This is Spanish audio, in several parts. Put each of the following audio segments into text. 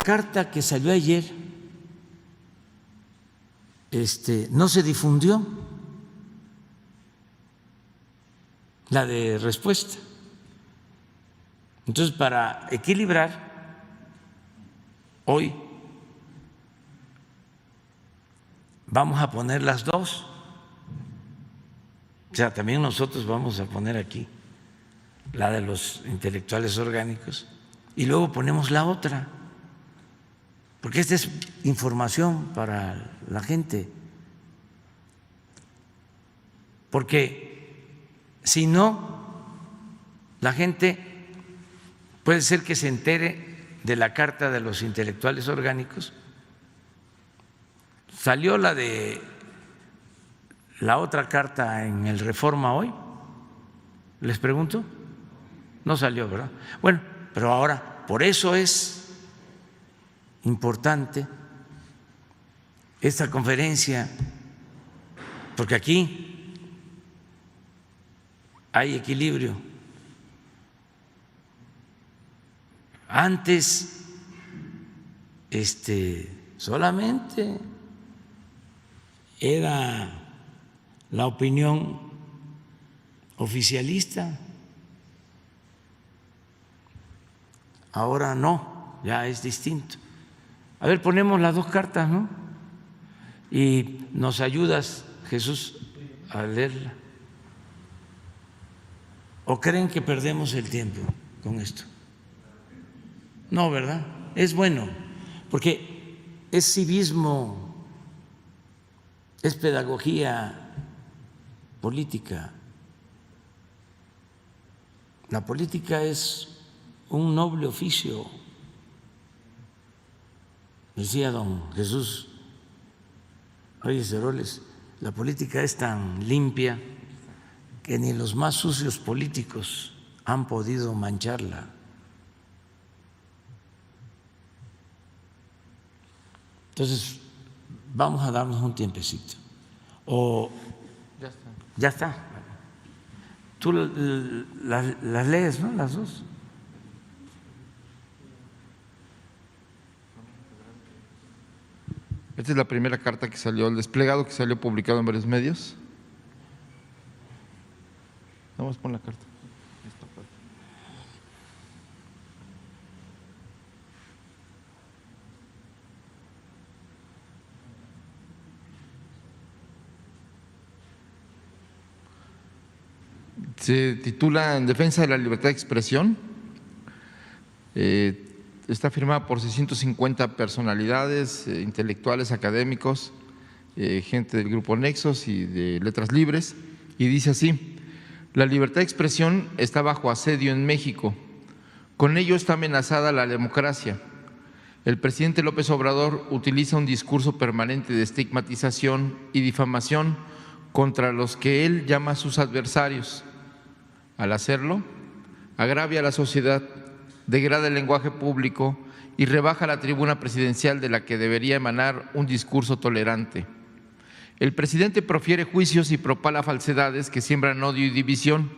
carta que salió ayer no se difundió, la de respuesta. Entonces, para equilibrar, hoy vamos a poner las dos. O sea, también nosotros vamos a poner aquí la de los intelectuales orgánicos y luego ponemos la otra, porque esta es información para la gente. Porque si no, la gente puede ser que se entere de la carta de los intelectuales orgánicos. Salió la de la otra carta en el Reforma hoy, les pregunto, no salió, ¿verdad? Bueno, pero ahora, por eso es importante esta conferencia, porque aquí hay equilibrio. Antes, solamente era la opinión oficialista, ahora no, ya es distinto. A ver, ponemos las dos cartas, ¿no? Y nos ayudas, Jesús, a leerla. ¿O creen que perdemos el tiempo con esto? No, ¿verdad? Es bueno, porque es civismo, es pedagogía política. La política es un noble oficio. Decía don Jesús Reyes Heroles, la política es tan limpia que ni los más sucios políticos han podido mancharla. Entonces, vamos a darnos un tiempecito. O Ya está. ya está. Tú las lees, ¿no? Las dos. Esta es la primera carta que salió, el desplegado que salió publicado en varios medios. Vamos a poner la carta. Se titula En defensa de la libertad de expresión. Está firmada por 650 personalidades, intelectuales, académicos, gente del Grupo Nexos y de Letras Libres, y dice así: la libertad de expresión está bajo asedio en México. Con ello está amenazada la democracia. El presidente López Obrador utiliza un discurso permanente de estigmatización y difamación contra los que él llama sus adversarios. Al hacerlo, agravia a la sociedad, degrada el lenguaje público y rebaja la tribuna presidencial de la que debería emanar un discurso tolerante. El presidente profiere juicios y propala falsedades que siembran odio y división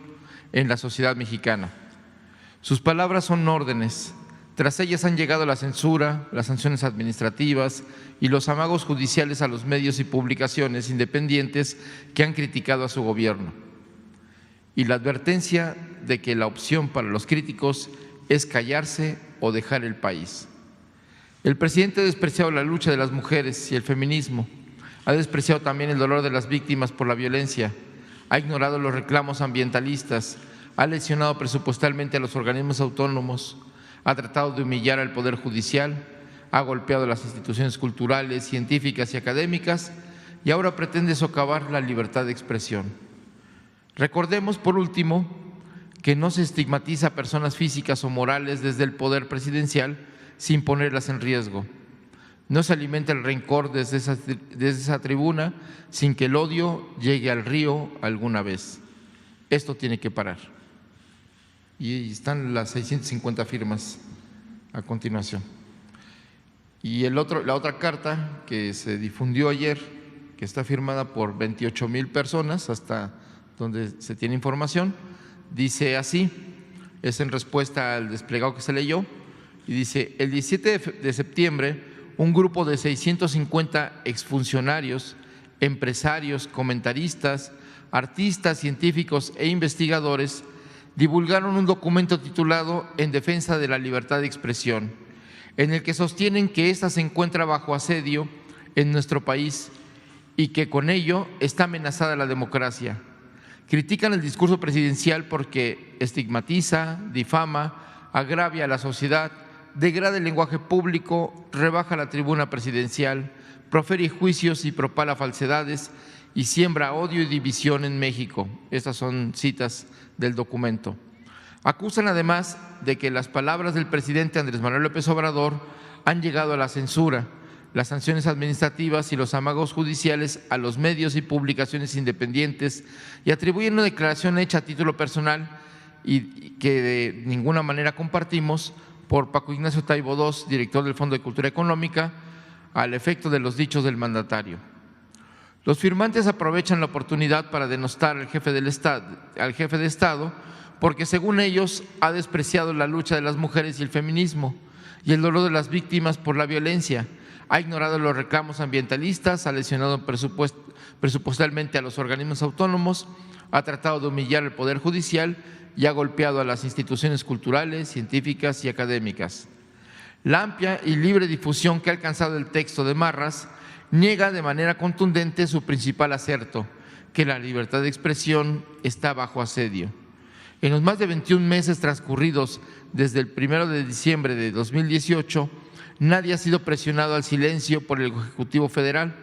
en la sociedad mexicana. Sus palabras son órdenes. Tras ellas han llegado la censura, las sanciones administrativas y los amagos judiciales a los medios y publicaciones independientes que han criticado a su gobierno. Y la advertencia de que la opción para los críticos es callarse o dejar el país. El presidente ha despreciado la lucha de las mujeres y el feminismo, ha despreciado también el dolor de las víctimas por la violencia, ha ignorado los reclamos ambientalistas, ha lesionado presupuestalmente a los organismos autónomos, ha tratado de humillar al Poder Judicial, ha golpeado las instituciones culturales, científicas y académicas y ahora pretende socavar la libertad de expresión. Recordemos, por último, que no se estigmatiza a personas físicas o morales desde el poder presidencial sin ponerlas en riesgo. No se alimenta el rencor desde esa tribuna sin que el odio llegue al río alguna vez. Esto tiene que parar. Y están las 650 firmas a continuación. Y la otra carta que se difundió ayer, que está firmada por 28,000 personas, hasta donde se tiene información, dice así, es en respuesta al desplegado que se leyó, y dice: el 17 de septiembre, un grupo de 650 exfuncionarios, empresarios, comentaristas, artistas, científicos e investigadores divulgaron un documento titulado En defensa de la libertad de expresión, en el que sostienen que ésta se encuentra bajo asedio en nuestro país y que con ello está amenazada la democracia. Critican el discurso presidencial porque estigmatiza, difama, agravia a la sociedad, degrada el lenguaje público, rebaja la tribuna presidencial, profiere juicios y propala falsedades y siembra odio y división en México. Estas son citas del documento. Acusan además de que las palabras del presidente Andrés Manuel López Obrador han llegado a la censura, las sanciones administrativas y los amagos judiciales a los medios y publicaciones independientes, y atribuyen una declaración hecha a título personal y que de ninguna manera compartimos por Paco Ignacio Taibo II, director del Fondo de Cultura Económica, al efecto de los dichos del mandatario. Los firmantes aprovechan la oportunidad para denostar al jefe de Estado, porque según ellos ha despreciado la lucha de las mujeres y el feminismo y el dolor de las víctimas por la violencia, ha ignorado los reclamos ambientalistas, ha lesionado presupuestalmente a los organismos autónomos, ha tratado de humillar el Poder Judicial y ha golpeado a las instituciones culturales, científicas y académicas. La amplia y libre difusión que ha alcanzado el texto de Marras niega de manera contundente su principal acerto, que la libertad de expresión está bajo asedio. En los más de 21 meses transcurridos desde el 1 de diciembre de 2018, nadie ha sido presionado al silencio por el Ejecutivo Federal.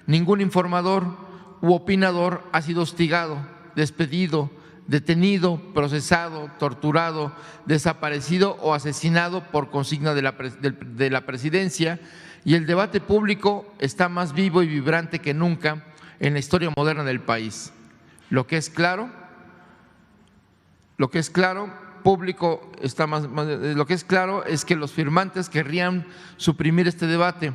Ningún informador u opinador ha sido hostigado, despedido, detenido, procesado, torturado, desaparecido o asesinado por consigna de la presidencia, y el debate público está más vivo y vibrante que nunca en la historia moderna del país. Lo que es claro es que los firmantes querrían suprimir este debate,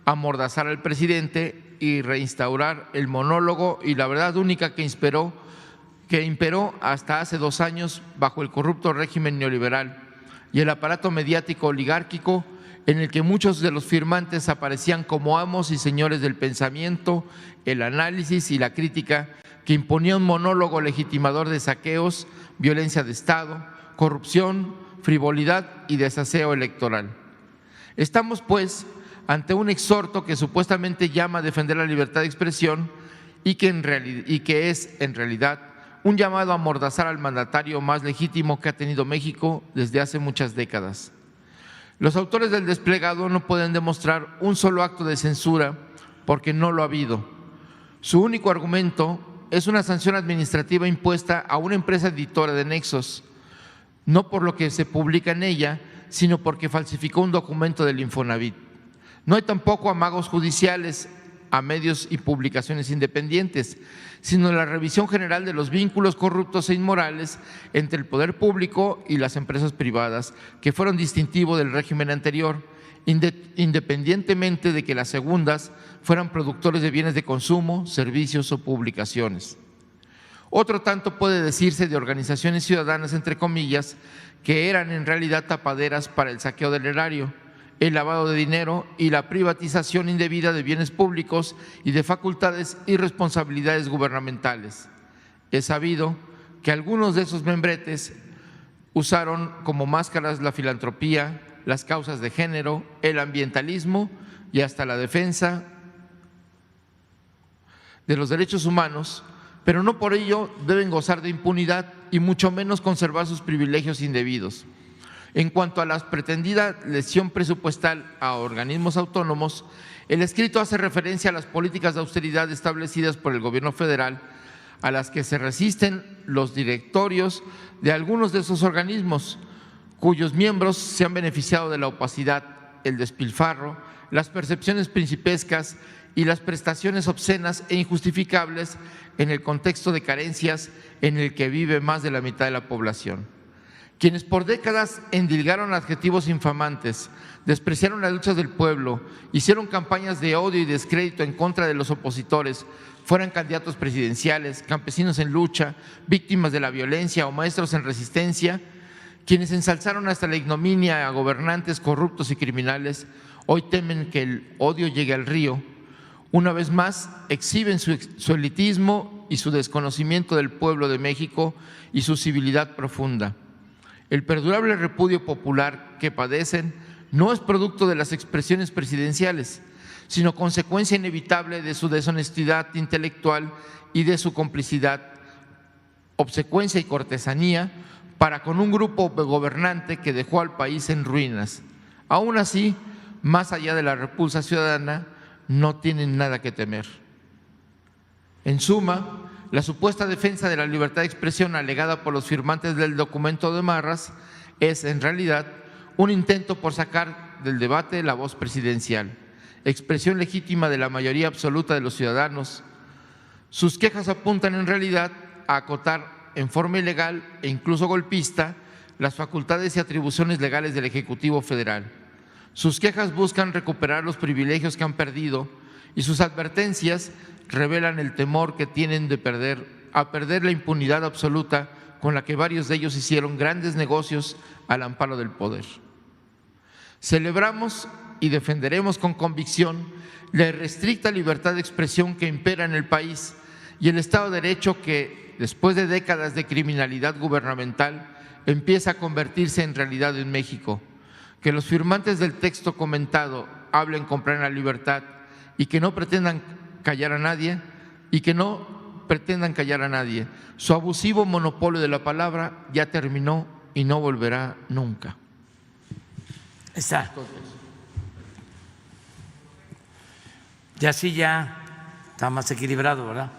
amordazar al presidente y reinstaurar el monólogo y la verdad única que imperó hasta hace 2 años bajo el corrupto régimen neoliberal y el aparato mediático oligárquico, en el que muchos de los firmantes aparecían como amos y señores del pensamiento, el análisis y la crítica, que imponía un monólogo legitimador de saqueos, violencia de Estado, corrupción, frivolidad y desaseo electoral. Estamos, pues, ante un exhorto que supuestamente llama a defender la libertad de expresión y que es, en realidad, un llamado a amordazar al mandatario más legítimo que ha tenido México desde hace muchas décadas. Los autores del desplegado no pueden demostrar un solo acto de censura porque no lo ha habido. Su único argumento es una sanción administrativa impuesta a una empresa editora de Nexos, no por lo que se publica en ella, sino porque falsificó un documento del Infonavit. No hay tampoco amagos judiciales a medios y publicaciones independientes, sino la revisión general de los vínculos corruptos e inmorales entre el poder público y las empresas privadas, que fueron distintivo del régimen anterior, independientemente de que las segundas fueran productores de bienes de consumo, servicios o publicaciones. Otro tanto puede decirse de organizaciones ciudadanas, entre comillas, que eran en realidad tapaderas para el saqueo del erario, el lavado de dinero y la privatización indebida de bienes públicos y de facultades y responsabilidades gubernamentales. Es sabido que algunos de esos membretes usaron como máscaras la filantropía, las causas de género, el ambientalismo y hasta la defensa de los derechos humanos, pero no por ello deben gozar de impunidad y mucho menos conservar sus privilegios indebidos. En cuanto a la pretendida lesión presupuestal a organismos autónomos, el escrito hace referencia a las políticas de austeridad establecidas por el Gobierno federal, a las que se resisten los directorios de algunos de esos organismos, cuyos miembros se han beneficiado de la opacidad, el despilfarro, las percepciones principescas y las prestaciones obscenas e injustificables en el contexto de carencias en el que vive más de la mitad de la población. Quienes por décadas endilgaron adjetivos infamantes, despreciaron las luchas del pueblo, hicieron campañas de odio y descrédito en contra de los opositores, fueran candidatos presidenciales, campesinos en lucha, víctimas de la violencia o maestros en resistencia, Quienes ensalzaron hasta la ignominia a gobernantes corruptos y criminales, hoy temen que el odio llegue al río. Una vez más, exhiben su elitismo y su desconocimiento del pueblo de México y su civilidad profunda. El perdurable repudio popular que padecen no es producto de las expresiones presidenciales, sino consecuencia inevitable de su deshonestidad intelectual y de su complicidad, obsecuencia y cortesanía para con un grupo gobernante que dejó al país en ruinas. Aún así, más allá de la repulsa ciudadana, no tienen nada que temer. En suma, la supuesta defensa de la libertad de expresión alegada por los firmantes del documento de Marras es, en realidad, un intento por sacar del debate la voz presidencial, expresión legítima de la mayoría absoluta de los ciudadanos. Sus quejas apuntan, en realidad, a acotar en forma ilegal e incluso golpista las facultades y atribuciones legales del Ejecutivo Federal. Sus quejas buscan recuperar los privilegios que han perdido y sus advertencias revelan el temor que tienen de perder la impunidad absoluta con la que varios de ellos hicieron grandes negocios al amparo del poder. Celebramos y defenderemos con convicción la irrestricta libertad de expresión que impera en el país y el Estado de Derecho que, después de décadas de criminalidad gubernamental, empieza a convertirse en realidad en México. Que los firmantes del texto comentado hablen con plena libertad y que no pretendan callar a nadie, Su abusivo monopolio de la palabra ya terminó y no volverá nunca. Está. Ya sí, ya está más equilibrado, ¿verdad?